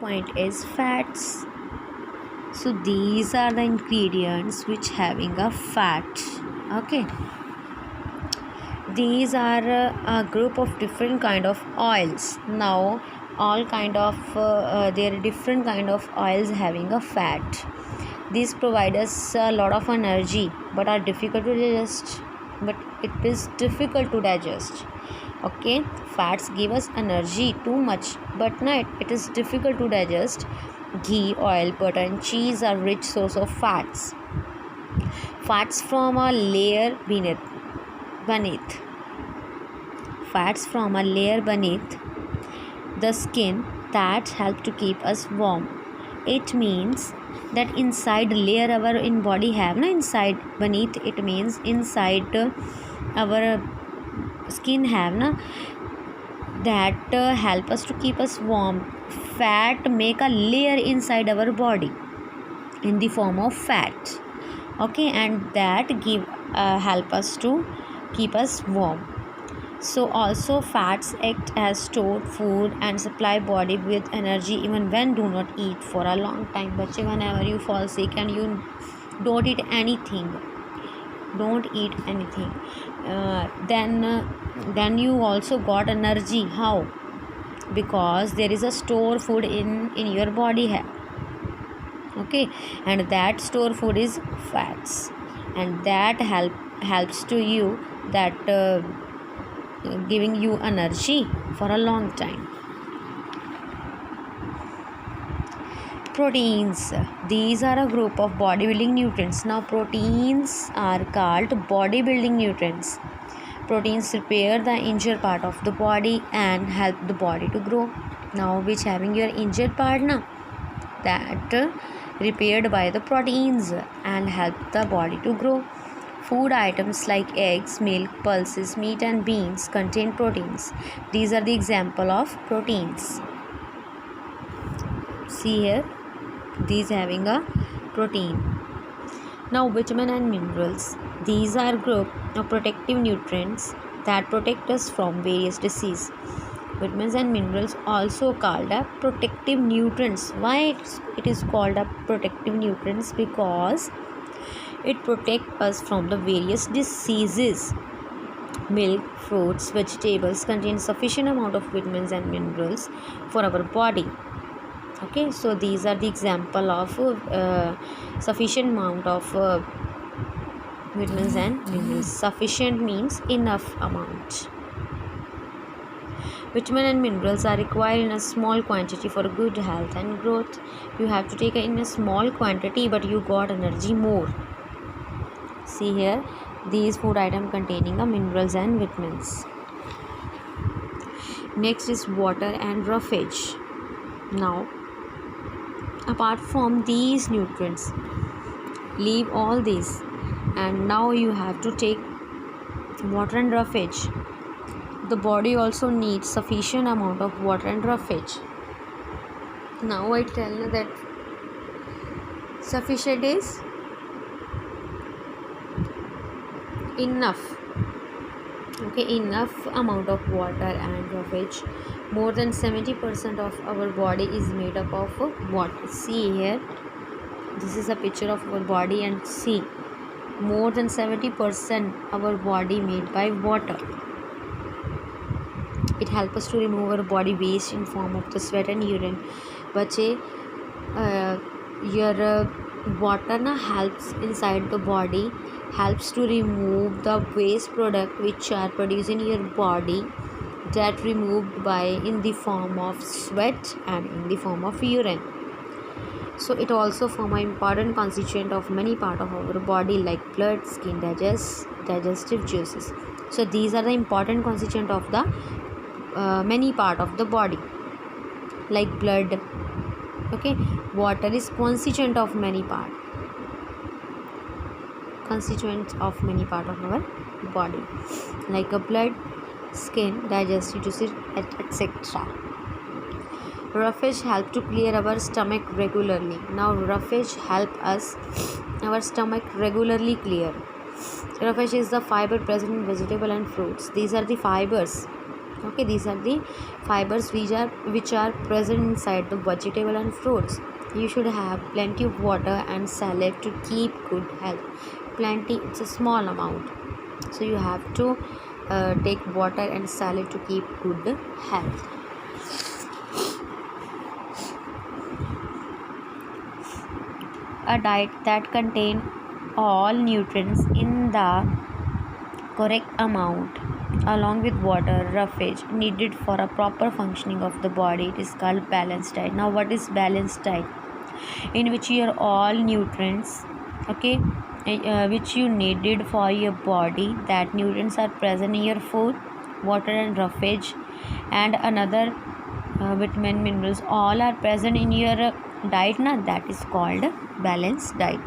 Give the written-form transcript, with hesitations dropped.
point is fats. So these are the ingredients which having a fat. Okay, these are a group of different kind of oils. Now all kind of there are different kind of oils having a fat. These provide us a lot of energy but are difficult to digest, but it is difficult to digest. Okay, fats give us energy too much, but not it is difficult to digest. Ghee, oil, butter and cheese are rich source of fats. Fats from a layer beneath fats from a layer beneath the skin that help to keep us warm. It means that inside layer our in body have na, inside beneath, it means inside our skin have na, that help us to keep us warm. Fat make a layer inside our body in the form of fat. Okay, and that give help us to keep us warm. So also fats act as stored food and supply body with energy even when do not eat for a long time. But whenever you fall sick and you don't eat anything, then you also got energy. How? Because there is a store food in your body here. Okay, and that store food is fats, and that helps to you that giving you energy for a long time. Proteins, these are a group of bodybuilding nutrients. Now proteins are called bodybuilding nutrients. Proteins repair the injured part of the body and help the body to grow. Now which having your injured part now, that repaired by the proteins and help the body to grow. Food items like eggs, milk, pulses, meat and beans contain proteins. These are the example of proteins. See here, these having a protein. Now vitamin and minerals, these are group of protective nutrients that protect us from various disease. Vitamins and minerals also called a protective nutrients. Why it is called a protective nutrients? Because it protects us from the various diseases. Milk, fruits, vegetables contain sufficient amount of vitamins and minerals for our body. Okay, so these are the example of sufficient amount of vitamins and minerals. Sufficient means enough amount. Vitamin and minerals are required in a small quantity for good health and growth. You have to take it in a small quantity, but you got energy more. See here, these food items containing a minerals and vitamins. Next is water and roughage. Now apart from these nutrients, leave all these, and now you have to take water and roughage. The body also needs sufficient amount of water and roughage. Now I tell you that sufficient is enough. Okay, enough amount of water and roughage. More than 70% of our body is made up of water. See here, this is a picture of our body, and see, more than 70% our body made by water. It helps us to remove our body waste in form of the sweat and urine. बच्चे your water na helps inside the body, helps to remove the waste product which are produced in your body, that removed by in the form of sweat and in the form of urine. So it also form an important constituent of many part of our body like blood, skin, digestive juices. So these are the important constituent of the many part of the body like blood. Okay, water is constituent of many part of our body like a blood, skin, digestive juices, etc. Roughage help to clear our stomach regularly. Now roughage help us our stomach regularly clear. Roughage is the fiber present in vegetable and fruits. These are the fibers Okay, these are the fibers which are present inside the vegetable and fruits. You should have plenty of water and salad to keep good health. Plenty, it's a small amount, so you have to take water and salad to keep good health. A diet that contains all nutrients in the correct amount along with water roughage needed for a proper functioning of the body, it is called balanced diet. Now what is balanced diet? In which your all nutrients, okay, which you needed for your body, that nutrients are present in your food, water and roughage and another vitamin minerals, all are present in your diet. Now that is called balanced diet.